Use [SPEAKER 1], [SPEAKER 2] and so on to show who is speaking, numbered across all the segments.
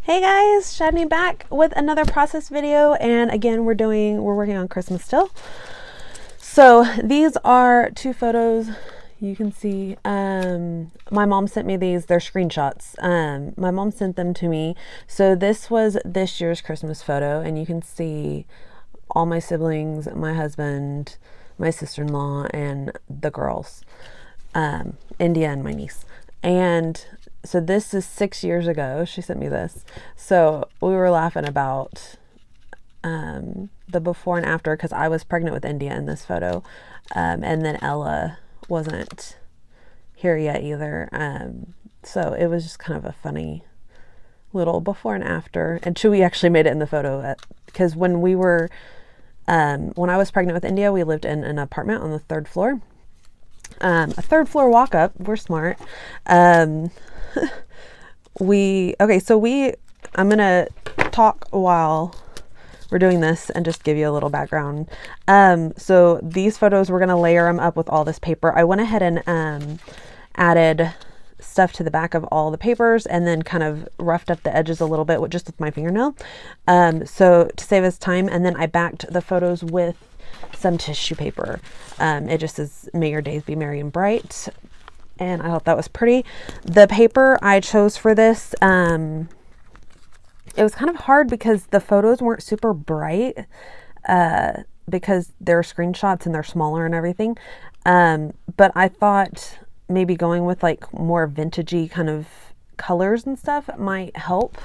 [SPEAKER 1] Hey guys, Shadney back with another process video, and again we're working on Christmas still. So these are two photos you can see. My mom sent me these, they're screenshots. My mom sent them to me. So this was this year's Christmas photo, and you can see all my siblings, my husband, my sister-in-law, and the girls, India and my niece. And so this is 6 years ago. She sent me this. So we were laughing about the before and after, because I was pregnant with India in this photo. And then Ella wasn't here yet either. So it was just kind of a funny little before and after. And Chewy actually made it in the photo, because when I was pregnant with India, we lived in an apartment on the third floor. A third floor walk up. We're smart. I'm gonna talk while we're doing this and just give you a little background. So these photos, we're gonna layer them up with all this paper. I went ahead and added stuff to the back of all the papers, and then kind of roughed up the edges a little bit with my fingernail, so to save us time. And then I backed the photos with some tissue paper. It just says, "May your days be merry and bright," and I thought that was pretty. The paper I chose for this, it was kind of hard because the photos weren't super bright, because they're screenshots and they're smaller and everything. But I thought maybe going with like more vintagey kind of colors and stuff might help.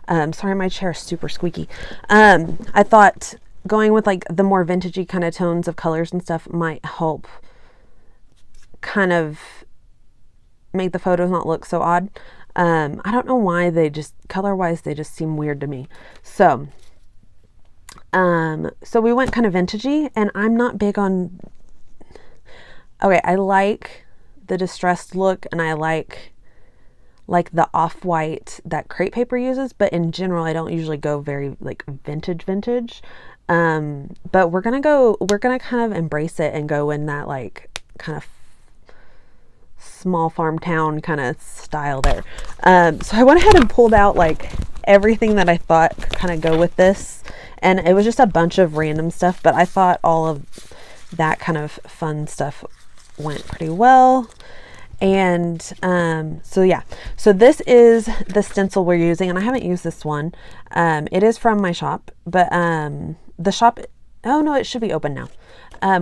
[SPEAKER 1] Sorry, my chair is super squeaky. I thought going with like the more vintagey kind of tones of colors and stuff might help kind of make the photos not look so odd. I don't know why, color wise they just seem weird to me. So we went kind of vintagey, and I'm not big on, I like the distressed look, and I like the off-white that crepe paper uses, but in general I don't usually go very like vintage. But we're gonna kind of embrace it and go in that like kind of small farm town kind of style there. So I went ahead and pulled out like everything that I thought could kind of go with this, and it was just a bunch of random stuff, but I thought all of that kind of fun stuff went pretty well. And so this is the stencil we're using, and I haven't used this one. It is from my shop, but the shop, oh no, it should be open now.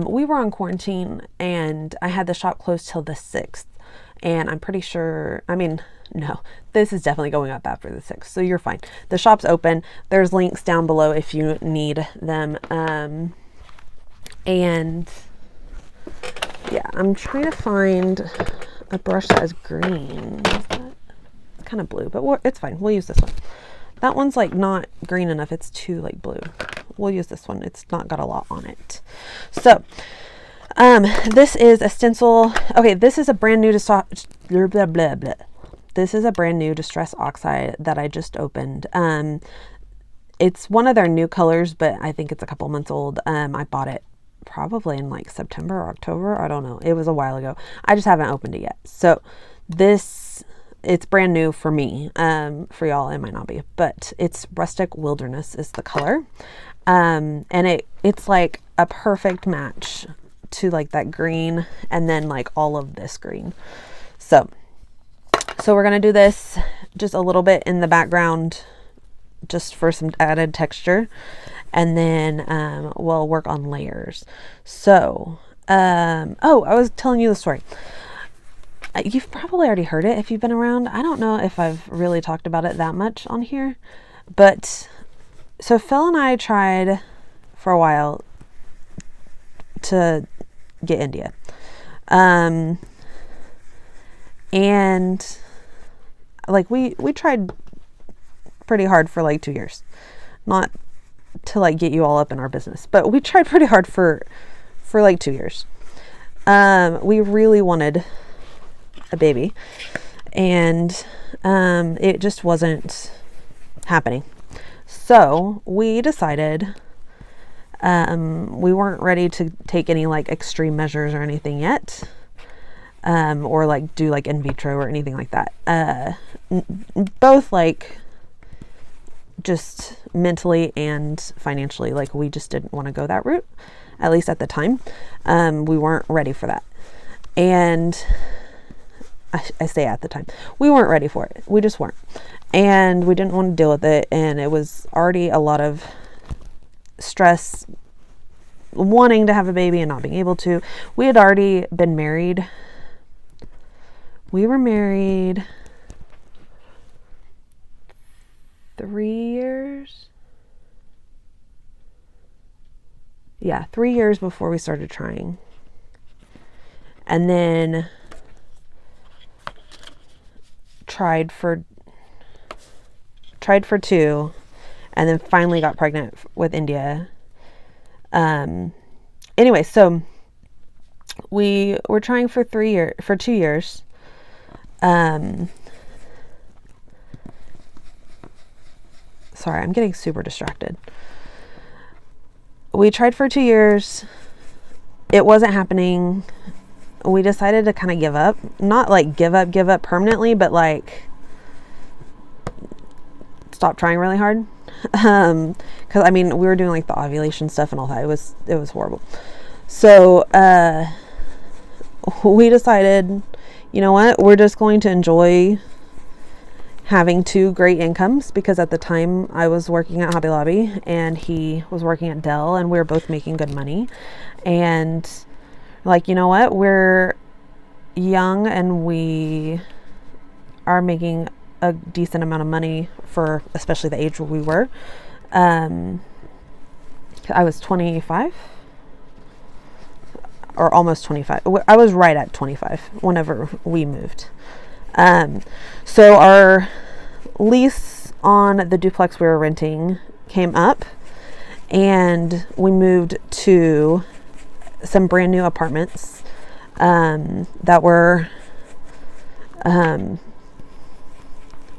[SPEAKER 1] We were on quarantine, and I had the shop closed till the 6th, and I'm pretty sure, no, this is definitely going up after the 6th, so you're fine. The shop's open. There's links down below if you need them. And yeah, I'm trying to find a brush that is green. It's kind of blue, but it's fine. We'll use this one. That one's like not green enough. It's too like blue. We'll use this one. It's not got a lot on it. So this is a stencil. Okay, this is a brand new This is a brand new Distress Oxide that I just opened. It's one of their new colors, but I think it's a couple months old. I bought it probably in like September or October. I don't know. It was a while ago. I just haven't opened it yet. So it's brand new for me. For y'all, it might not be, but it's Rustic Wilderness is the color. And it's like a perfect match to like that green, and then like all of this green. So we're going to do this just a little bit in the background, just for some added texture. And then we'll work on layers. So, I was telling you the story. You've probably already heard it if you've been around. I don't know if I've really talked about it that much on here. But, so Phil and I tried for a while to get India. And like we tried pretty hard for like 2 years. Not to like get you all up in our business, but we tried pretty hard for like 2 years. We really wanted a baby, and it just wasn't happening. So we decided we weren't ready to take any like extreme measures or anything yet, or like do like in vitro or anything like that. Both like just mentally and financially. Like, we just didn't want to go that route, at least at the time. We weren't ready for that. And I say at the time, we weren't ready for it. We just weren't. And we didn't want to deal with it. And it was already a lot of stress wanting to have a baby and not being able to. We had already been married. We were married 3 years. Yeah, 3 years before we started trying. And then tried for 2, and then finally got pregnant with India. Anyway, so we were trying for 2 years. Sorry, I'm getting super distracted. We tried for 2 years. It wasn't happening. We decided to kind of give up. Not like give up permanently, but like stop trying really hard. Because I mean, we were doing like the ovulation stuff and all that. It was horrible. So we decided, you know what, we're just going to enjoy having 2 great incomes, because at the time I was working at Hobby Lobby and he was working at Dell, and we were both making good money. And like, you know what, we're young and we are making a decent amount of money for especially the age where we were. I was 25 or almost 25. I was right at 25 whenever we moved. So our lease on the duplex we were renting came up, and we moved to some brand new apartments that were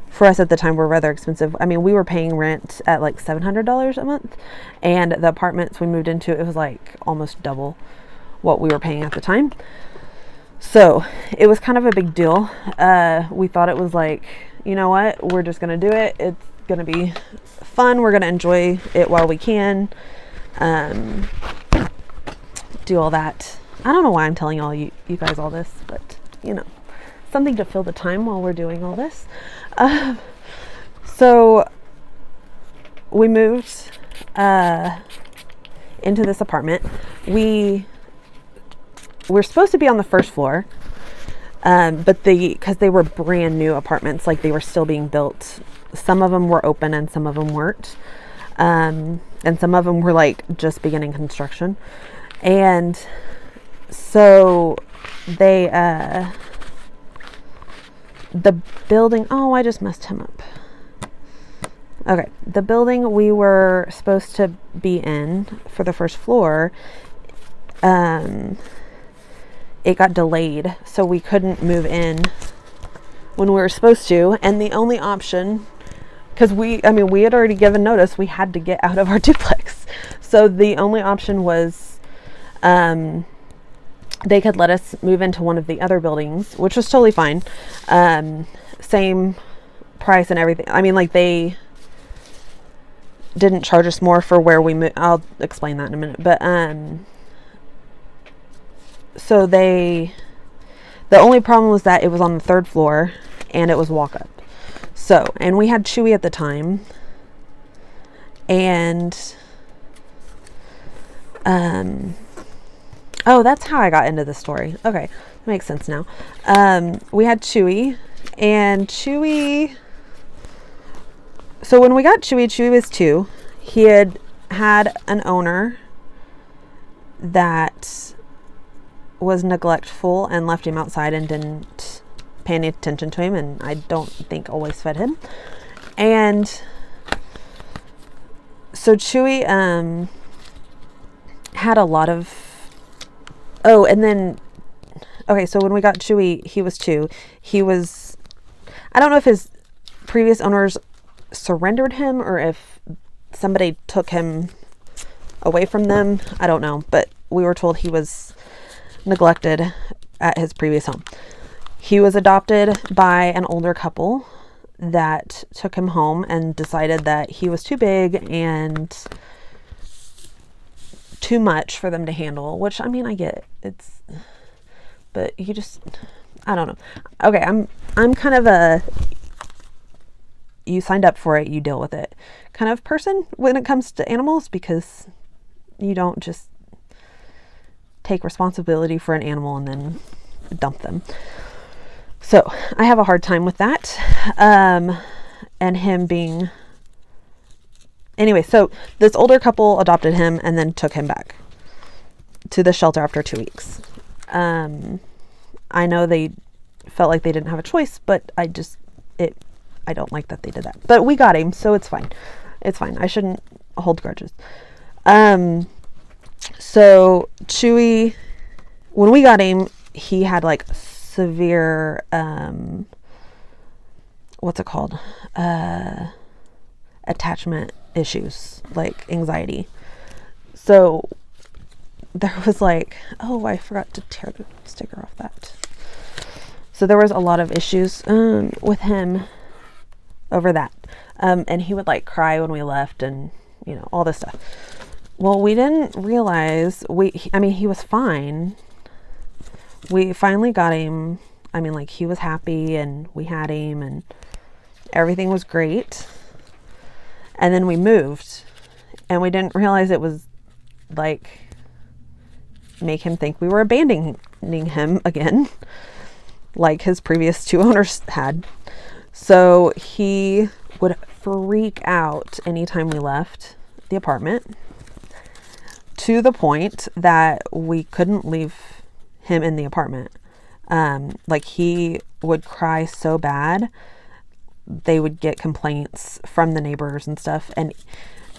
[SPEAKER 1] for us at the time were rather expensive. I mean, we were paying rent at like $700 a month, and the apartments we moved into, it was like almost double what we were paying at the time. So it was kind of a big deal. We thought it was like, you know what, we're just going to do it. It's going to be fun. We're going to enjoy it while we can. Do all that. I don't know why I'm telling all you guys all this, but you know, something to fill the time while we're doing all this. So we moved into this apartment. We're supposed to be on the first floor, but because they were brand new apartments, like they were still being built. Some of them were open and some of them weren't. And some of them were like just beginning construction. And so they, the building, oh, I just messed him up. Okay. The building we were supposed to be in for the first floor, it got delayed, so we couldn't move in when we were supposed to. And the only option, because we had already given notice, we had to get out of our duplex. So the only option was, they could let us move into one of the other buildings, which was totally fine. Same price and everything. I mean, like, they didn't charge us more for where we moved. I'll explain that in a minute. But, so the only problem was that it was on the 3rd floor and it was walk up. So, and we had Chewy at the time, and, oh, that's how I got into the story. Okay. That makes sense now. We had Chewy, and Chewy, so when we got Chewy, Chewy was 2. He had an owner that was neglectful and left him outside and didn't pay any attention to him, and I don't think always fed him. And so Chewy had a lot of, oh, and then, okay, so when we got Chewy, he was 2. I don't know if his previous owners surrendered him or if somebody took him away from them. I don't know, but we were told he was neglected at his previous home. He was adopted by an older couple that took him home and decided that he was too big and too much for them to handle, which, I mean, I get it. But you just, I don't know. Okay, I'm kind of a, you signed up for it, you deal with it kind of person when it comes to animals, because you don't just take responsibility for an animal and then dump them. So I have a hard time with that. And him being, anyway, so this older couple adopted him and then took him back to the shelter after 2 weeks. I know they felt like they didn't have a choice, but I don't like that they did that. But we got him, so it's fine. It's fine. I shouldn't hold grudges. So Chewy, when we got him, he had like severe, what's it called? Attachment issues, like anxiety. So there was like, oh, I forgot to tear the sticker off that. So there was a lot of issues with him over that. And he would like cry when we left and, you know, all this stuff. Well, we didn't realize, he was fine. We finally got him. I mean, like, he was happy and we had him and everything was great. And then we moved and we didn't realize it was like make him think we were abandoning him again, like his previous 2 owners had. So he would freak out anytime we left the apartment, to the point that we couldn't leave him in the apartment. Like, he would cry so bad, they would get complaints from the neighbors and stuff. And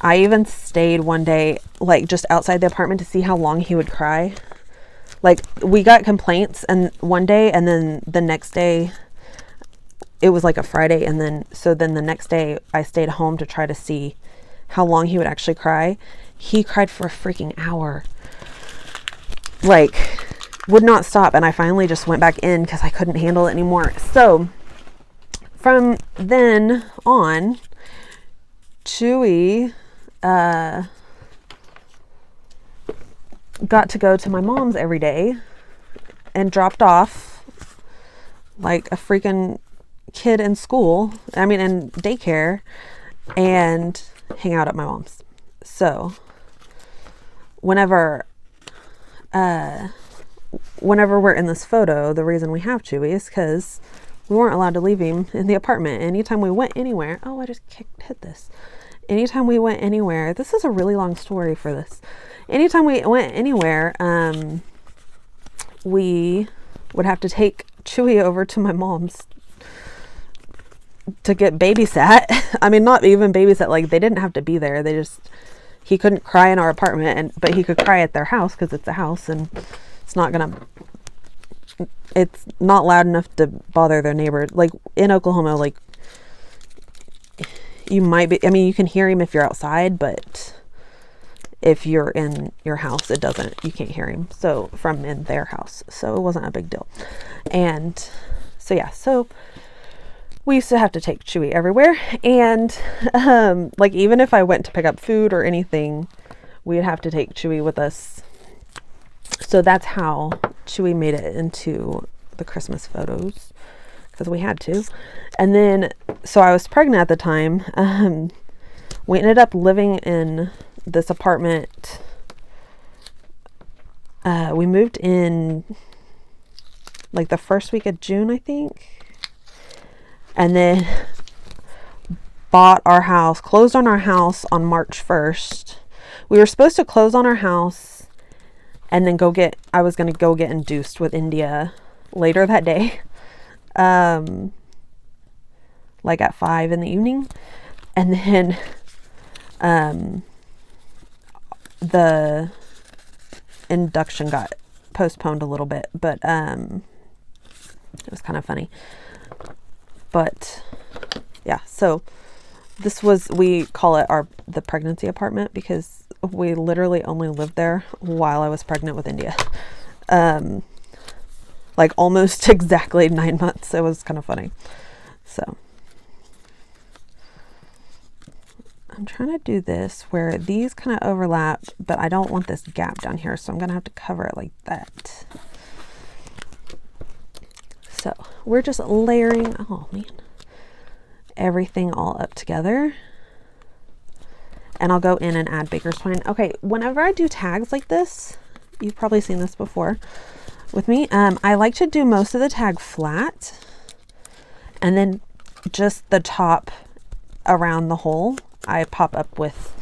[SPEAKER 1] I even stayed one day, like, just outside the apartment to see how long he would cry. Like, we got complaints and one day, and then the next day, it was like a Friday. And then the next day I stayed home to try to see how long he would actually cry. He cried for a freaking hour. Like, would not stop. And I finally just went back in because I couldn't handle it anymore. So from then on, Chewy got to go to my mom's every day and dropped off like a freaking kid in school. I mean, in daycare, and hang out at my mom's. So whenever we're in this photo, the reason we have Chewy is because we weren't allowed to leave him in the apartment. Anytime we went anywhere, oh, I just hit this. Anytime we went anywhere, this is a really long story for this. Anytime we went anywhere, we would have to take Chewy over to my mom's to get babysat. I mean, not even babysat, like, they didn't have to be there. He couldn't cry in our apartment, but he could cry at their house because it's a house and it's not loud enough to bother their neighbor. Like, in Oklahoma, like, you can hear him if you're outside, but if you're in your house, you can't hear him. So from in their house. So it wasn't a big deal. And so, yeah, so we used to have to take Chewy everywhere. And, like, even if I went to pick up food or anything, we'd have to take Chewy with us. So that's how Chewy made it into the Christmas photos, because we had to. And then, so I was pregnant at the time. We ended up living in this apartment. We moved in like the first week of June, I think. And then closed on our house on March 1st. We were supposed to close on our house and then I was going to go get induced with India later that day. Like at 5 in the evening. And then, the induction got postponed a little bit, but, it was kind of funny. But yeah, so we call it the pregnancy apartment because we literally only lived there while I was pregnant with India. Like almost exactly 9 months. It was kind of funny. So I'm trying to do this where these kind of overlap, but I don't want this gap down here, so I'm gonna have to cover it like that. So we're just layering, oh man, everything all up together. And I'll go in and add baker's twine. Okay, whenever I do tags like this, you've probably seen this before with me, I like to do most of the tag flat and then just the top around the hole I pop up with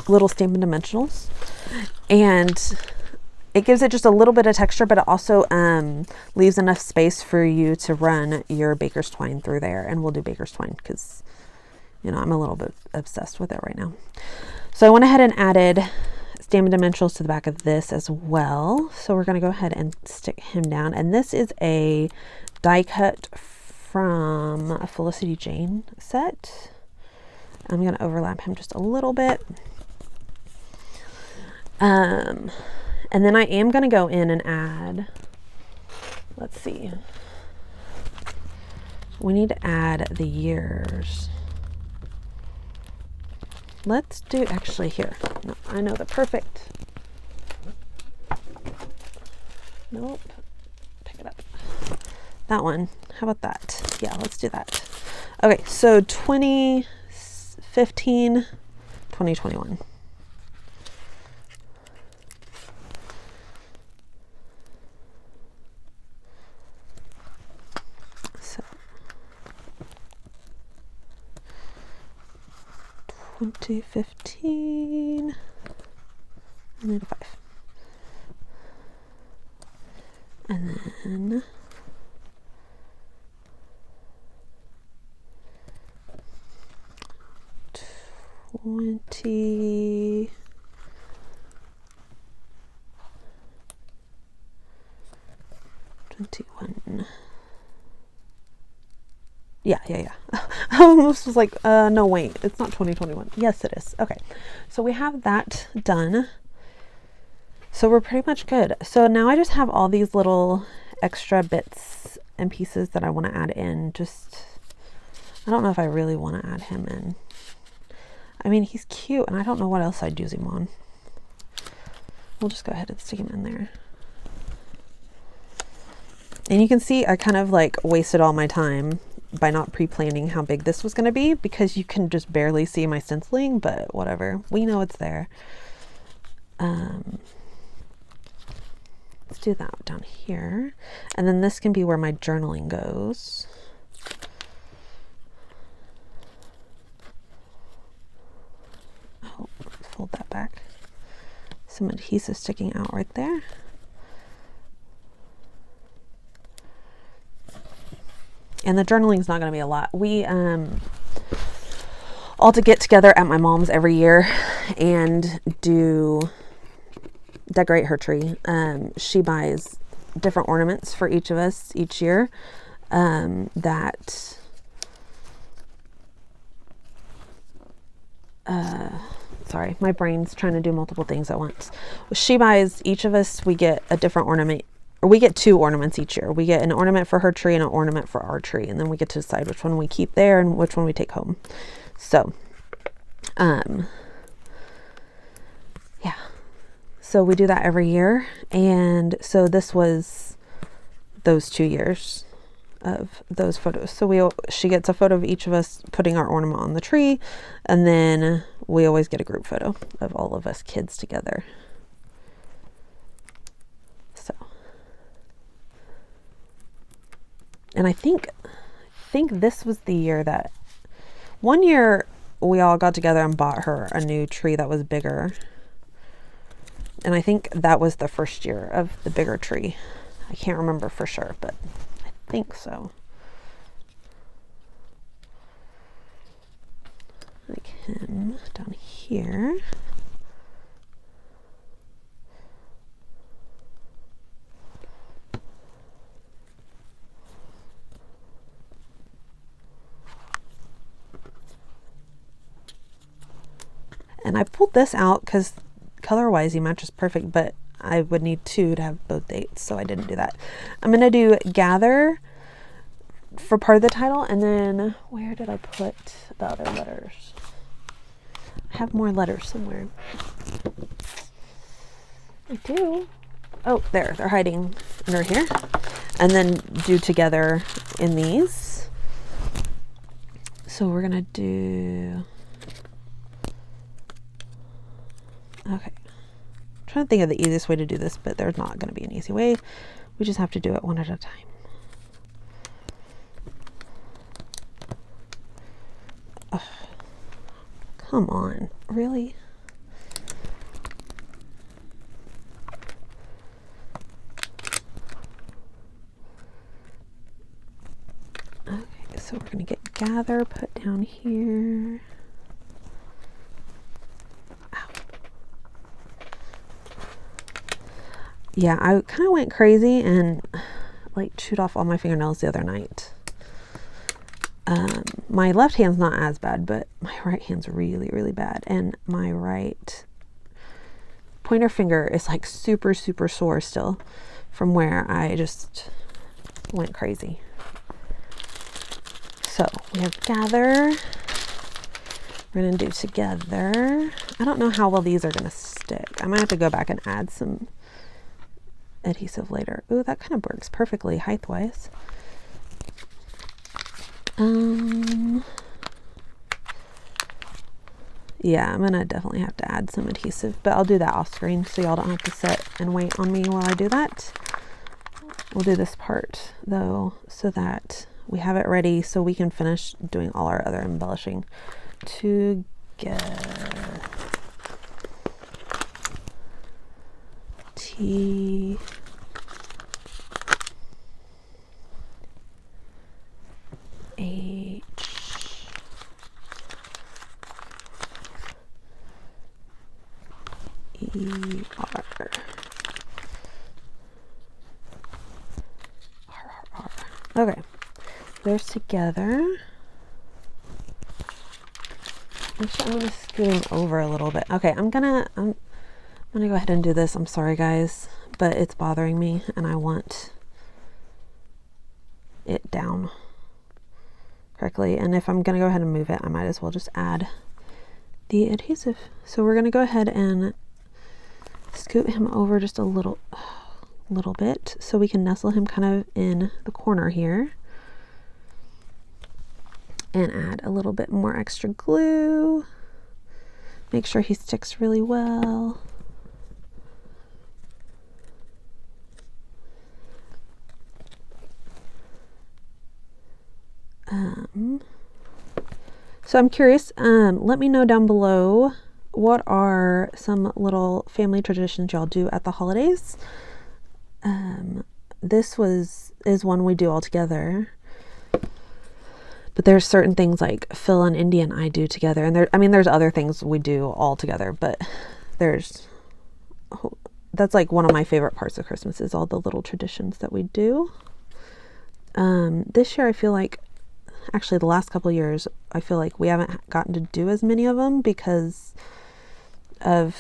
[SPEAKER 1] little stamping dimensionals, and it gives it just a little bit of texture, but it also leaves enough space for you to run your baker's twine through there. And we'll do baker's twine because, you know, I'm a little bit obsessed with it right now. So I went ahead and added stamping dimensionals to the back of this as well. So we're going to go ahead and stick him down. And this is a die cut from a Felicity Jane set. I'm going to overlap him just a little bit. And then I am going to go in and add, let's see, we need to add the years. Let's do, actually here, no, I know the perfect, nope, pick it up, that one, how about that? Yeah, let's do that. Okay, so 2015, 2021. So 2015, I need a 5. And then 20, yeah. I almost was like, no, wait, it's not 2021. Yes, it is. Okay, so we have that done. So we're pretty much good. So now I just have all these little extra bits and pieces that I want to add in. Just, I don't know if I really want to add him in. I mean, he's cute, and I don't know what else I'd use him on. We'll just go ahead and stick him in there. And you can see I kind of like wasted all my time by not pre-planning how big this was going to be, because you can just barely see my stenciling, but whatever. We know it's there. Let's do that down here. And then this can be where my journaling goes. Oh, fold that back. Some adhesive sticking out right there. And the journaling is not going to be a lot. We all to get together at my mom's every year and decorate her tree. She buys different ornaments for each of us each year. Sorry, my brain's trying to do multiple things at once. She buys each of us, we get a different ornament. Or we get 2 ornaments each year. We get an ornament for her tree and an ornament for our tree. And then we get to decide which one we keep there and which one we take home. So, yeah. So we do that every year. And so this was those 2 years of those photos. So she gets a photo of each of us putting our ornament on the tree. And then we always get a group photo of all of us kids together. So. And I think this was the year that one year we all got together and bought her a new tree that was bigger. And I think that was the first year of the bigger tree. I can't remember for sure, but I think so. Like him down here. And I pulled this out because color-wise he matches perfect, but I would need 2 to have both dates, so I didn't do that. I'm going to do gather for part of the title. And then where did I put the other letters? I have more letters somewhere. I do. Oh, there. They're hiding under here. And then do together in these. So we're going to do... Okay. I'm trying to think of the easiest way to do this, but there's not going to be an easy way. We just have to do it one at a time. Ugh. Come on. Really? Okay, so we're going to get gather put down here. Ow. Yeah, I kind of went crazy and like chewed off all my fingernails the other night. My left hand's not as bad, but my right hand's really, really bad. And my right pointer finger is like super, super sore still from where I just went crazy. So we have gather. We're going to do together. I don't know how well these are going to stick. I might have to go back and add some adhesive later. Ooh, that kind of works perfectly height-wise. Yeah, I'm gonna definitely have to add some adhesive, but I'll do that off screen so y'all don't have to sit and wait on me while I do that. We'll do this part though so that we have it ready so we can finish doing all our other embellishing together. T H E R R. Okay, there's together. Actually, I'm gonna scoot him over a little bit. Okay, I'm gonna go ahead and do this. I'm sorry, guys, but it's bothering me, and I want it down correctly. And if I'm gonna go ahead and move it, I might as well just add the adhesive. So we're gonna go ahead and scoot him over just a little bit so we can nestle him kind of in the corner here and add a little bit more extra glue. Make sure he sticks really well. So I'm curious, let me know down below, what are some little family traditions y'all do at the holidays? This is one we do all together, but there's certain things like Phil and Indy and I do together, and there's other things we do all together, but that's like one of my favorite parts of Christmas is all the little traditions that we do. This year I feel like, actually the last couple of years, I feel like we haven't gotten to do as many of them because of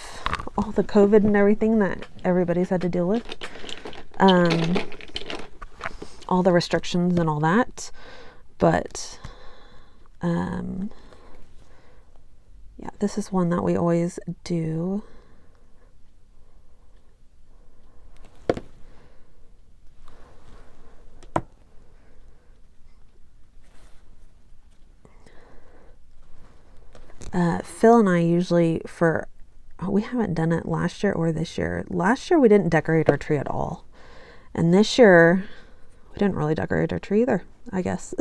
[SPEAKER 1] all the COVID and everything that everybody's had to deal with. All the restrictions and all that. But, yeah, this is one that we always do. Phil and I usually we haven't done it last year or this year. Last year we didn't decorate our tree at all. And this year we didn't really decorate our tree either, I guess.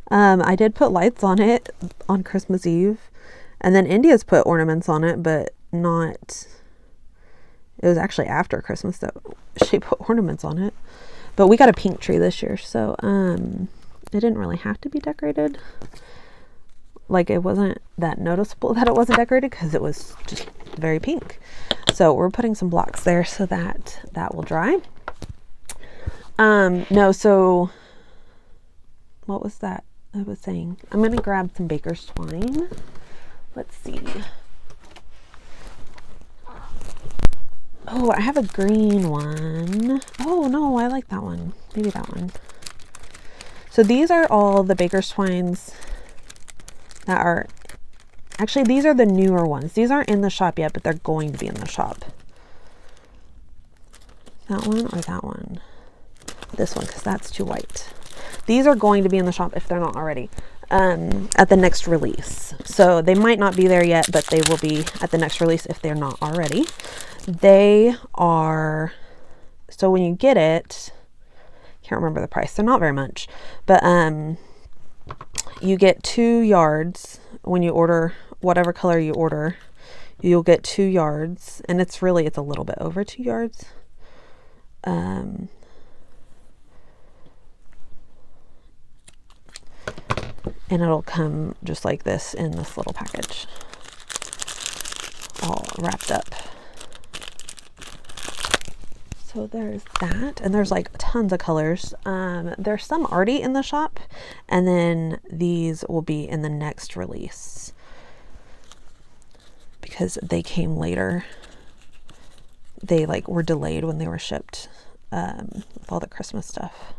[SPEAKER 1] I did put lights on it on Christmas Eve. And then India's put ornaments on it, but not... It was actually after Christmas that she put ornaments on it. But we got a pink tree this year, so it didn't really have to be decorated. Like, it wasn't that noticeable that it wasn't decorated because it was just very pink. So we're putting some blocks there so that will dry. No, so what was that I was saying? I'm going to grab some baker's twine. Let's see. Oh, I have a green one. Oh, no, I like that one. Maybe that one. So these are all the Baker's twines that are, actually these are the newer ones. These aren't in the shop yet, but they're going to be in the shop. That one or that one? This one, because that's too white. These are going to be in the shop if they're not already, at the next release. So they might not be there yet, but they will be at the next release if they're not already. They are, so when you get it, can't remember the price. They're not very much, but you get 2 yards when you order whatever color you order. You'll get 2 yards, and it's a little bit over 2 yards. And it'll come just like this in this little package, all wrapped up. So there's that, and there's like tons of colors. There's some already in the shop, and then these will be in the next release because they came later. They like were delayed when they were shipped with all the Christmas stuff.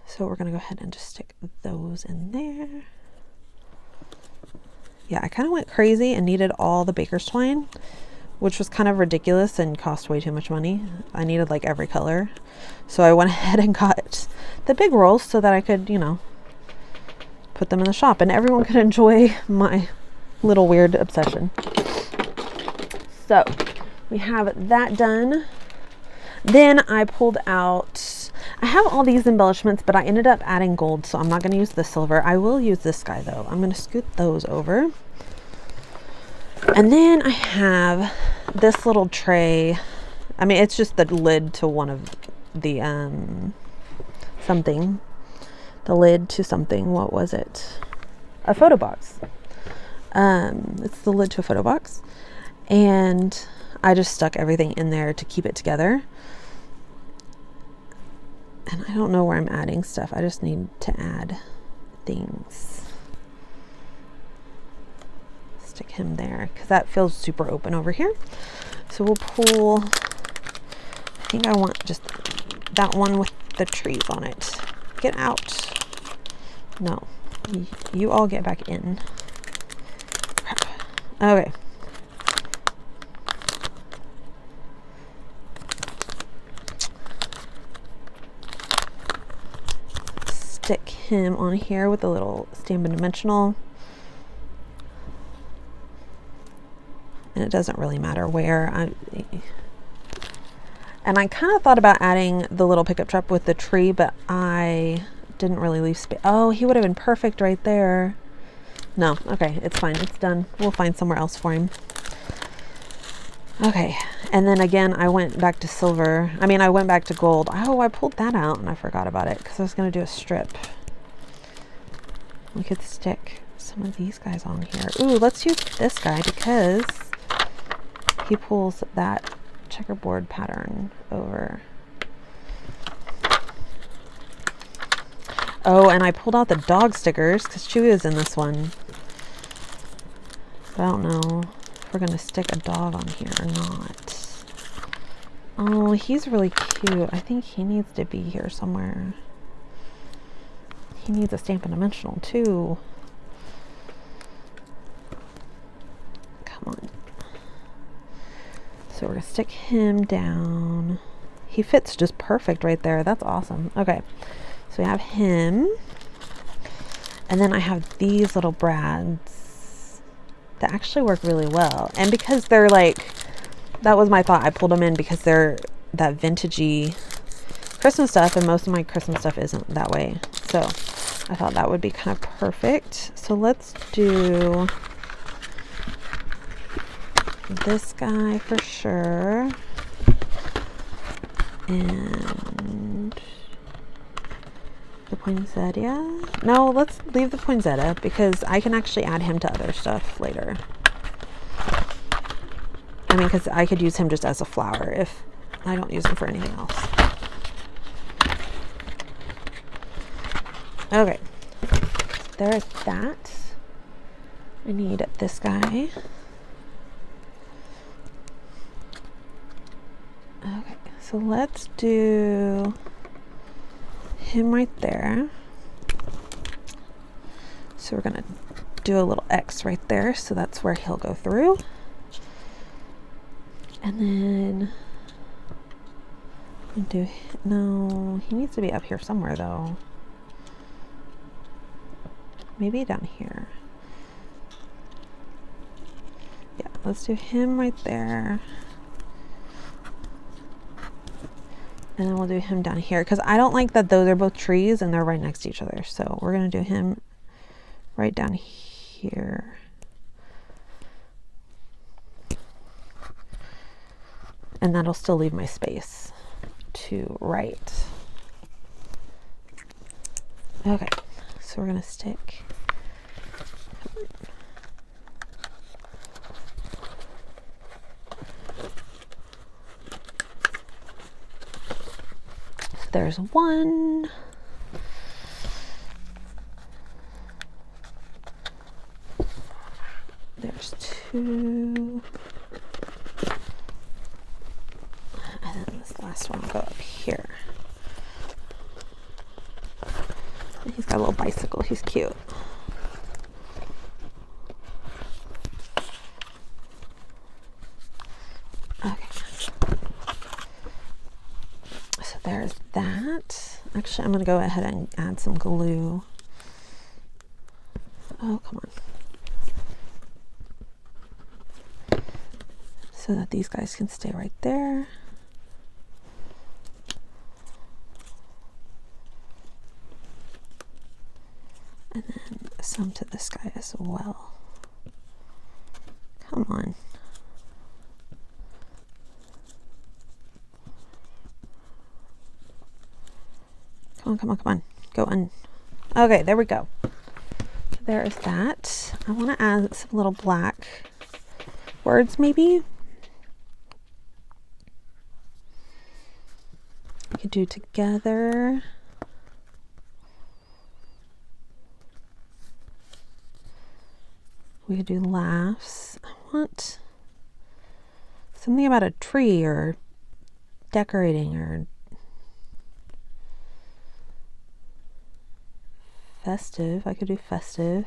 [SPEAKER 1] So we're gonna go ahead and just stick those in there. Yeah, I kind of went crazy and needed all the Baker's twine, which was kind of ridiculous and cost way too much money. I needed like every color. So I went ahead and got the big rolls so that I could, you know, put them in the shop and everyone could enjoy my little weird obsession. So we have that done. Then I pulled out, I have all these embellishments, but I ended up adding gold, so I'm not going to use the silver. I will use this guy though. I'm going to scoot those over. And then I have this little tray. I mean, it's just the lid to one of the, something. The lid to something. What was it? A photo box. It's the lid to a photo box. And I just stuck everything in there to keep it together. And I don't know where I'm adding stuff. I just need to add things. Stick him there because that feels super open over here. So we'll pull, I think I want just that one with the trees on it. Get out. No, you all get back in. Crap. Okay. Stick him on here with a little Stampin' Dimensional. And it doesn't really matter where. And I kind of thought about adding the little pickup truck with the tree, but I didn't really leave space. Oh, he would have been perfect right there. No, okay, it's fine. It's done. We'll find somewhere else for him. Okay, and then again, I went back to silver. I mean, I went back to gold. Oh, I pulled that out and I forgot about it because I was going to do a strip. We could stick some of these guys on here. Ooh, let's use this guy because he pulls that checkerboard pattern over. Oh, and I pulled out the dog stickers because Chewy is in this one. But I don't know if we're going to stick a dog on here or not. Oh, he's really cute. I think he needs to be here somewhere. He needs a Stampin' Dimensional too. Come on. So we're going to stick him down. He fits just perfect right there. That's awesome. Okay. So we have him. And then I have these little brads that actually work really well. And because they're like, that was my thought. I pulled them in because they're that vintagey Christmas stuff. And most of my Christmas stuff isn't that way. So I thought that would be kind of perfect. So let's do this guy for sure. And the poinsettia. No, let's leave the poinsettia because I can actually add him to other stuff later. I mean, because I could use him just as a flower if I don't use him for anything else. Okay. There's that. I need this guy. Okay, so let's do him right there. So we're going to do a little X right there. So that's where he'll go through. And then no, he needs to be up here somewhere though. Maybe down here. Yeah, let's do him right there. And then we'll do him down here because I don't like that those are both trees and they're right next to each other. So we're going to do him right down here. And that'll still leave my space to right. Okay, so we're going to stick. There's one. There's two. And then this last one will go up here. And he's got a little bicycle. He's cute. Okay. So there's that. Actually, I'm going to go ahead and add some glue. Oh, come on. So that these guys can stay right there. And then some to this guy as well. Come on. Come on, come on, come on. Go in. Okay, there we go. There is that. I want to add some little black words maybe. We could do together. We could do laughs. I want something about a tree or decorating or festive. I could do festive.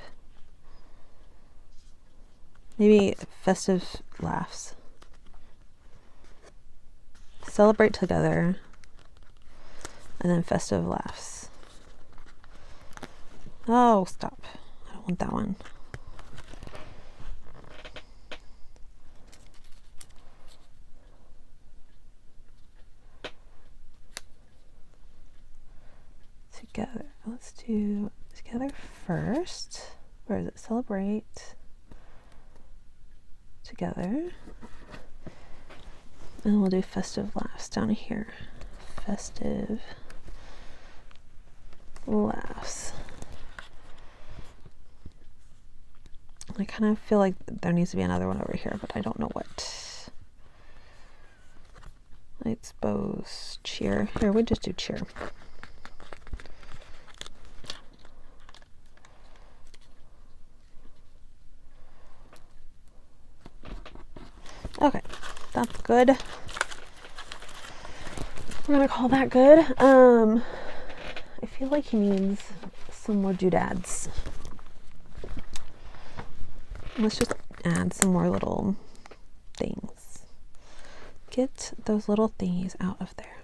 [SPEAKER 1] Maybe festive laughs. Celebrate together. And then festive laughs. Oh, stop. I don't want that one. Together. Let's do together first. Where is it? Celebrate together. And we'll do festive laughs down here. Festive laughs. I kind of feel like there needs to be another one over here, but I don't know what. Lights, bows, cheer. Here, we just do cheer. Okay, that's good. We're gonna call that good. I feel like he needs some more doodads. Let's just add some more little things. Get those little thingies out of there.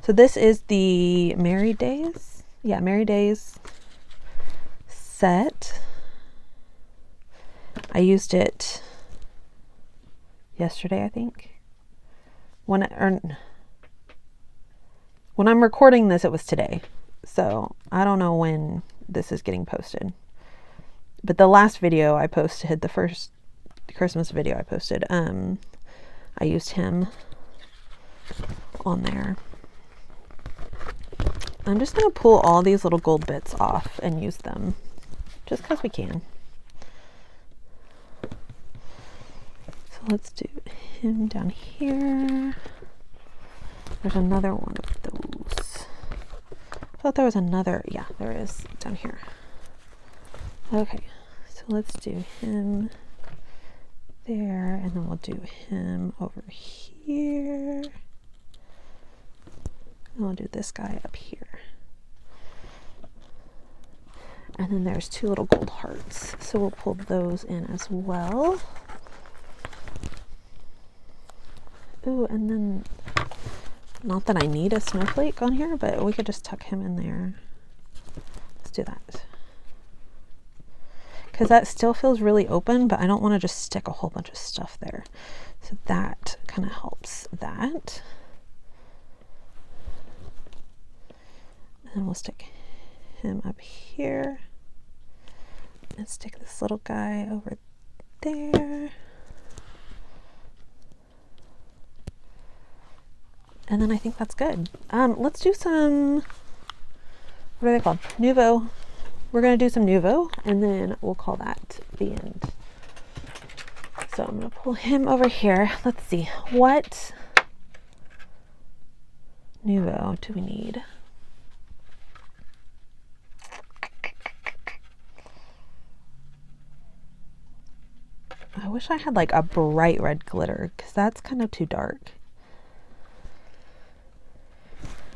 [SPEAKER 1] So this is the Merry Days. Yeah, Merry Days set. I used it yesterday, I think. When I'm recording this, it was today. So I don't know when this is getting posted. But the last video I posted, the first Christmas video I posted, I used him on there. I'm just going to pull all these little gold bits off and use them just because we can. So let's do him down here. There's another one of those. I thought there was another. Yeah, there is down here. Okay, so let's do him there, and then we'll do him over here. And I'll do this guy up here. And then there's 2 little gold hearts. So we'll pull those in as well. Ooh, and then, not that I need a snowflake on here, but we could just tuck him in there. Let's do that. Because that still feels really open, but I don't want to just stick a whole bunch of stuff there. So that kind of helps that. And then we'll stick him up here. And stick this little guy over there. And then I think that's good. Let's do some, what are they called? Nouveau. We're going to do some Nouveau, and then we'll call that the end. So I'm going to pull him over here. Let's see. What Nouveau do we need? I wish I had like a bright red glitter, because that's kind of too dark.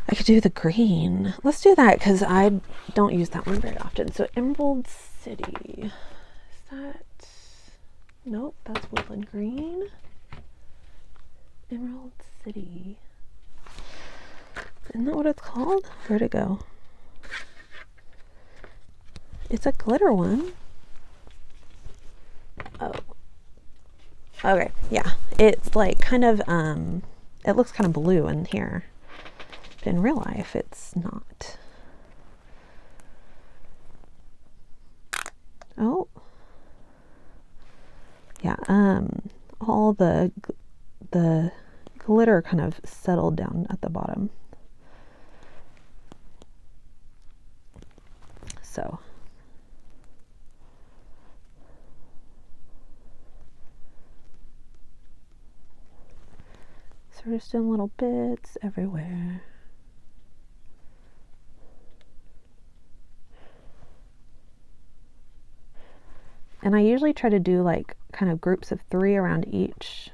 [SPEAKER 1] I could do the green. Let's do that, because I don't use that one very often. So Emerald City. Is that... Nope, that's Woodland Green. Emerald City. Isn't that what it's called? Where'd it go? It's a glitter one. Oh. Okay, yeah. It's like kind of, it looks kind of blue in here. But in real life, it's not. Oh. Yeah, all the glitter kind of settled down at the bottom. So. So we're just doing little bits everywhere. And I usually try to do like kind of groups of 3 around each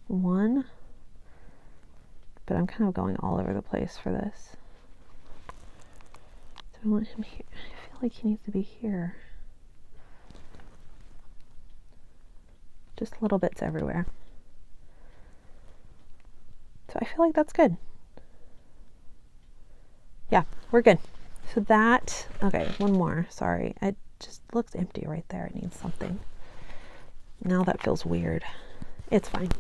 [SPEAKER 1] one, but I'm kind of going all over the place for this. So I want him here. I feel like he needs to be here. Just little bits everywhere. So I feel like that's good. Yeah, we're good. So that, okay, one more, sorry. It just looks empty right there. It needs something. Now that feels weird. It's fine.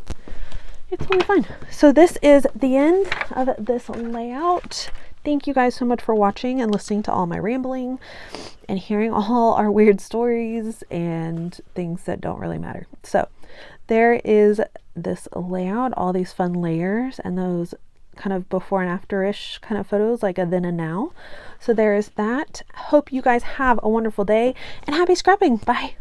[SPEAKER 1] It's totally fine. So this is the end of this layout. Thank you guys so much for watching and listening to all my rambling and hearing all our weird stories and things that don't really matter. So there is this layout, all these fun layers and those kind of before and after-ish kind of photos, like a then and now. So there is that. Hope you guys have a wonderful day and happy scrapping. Bye.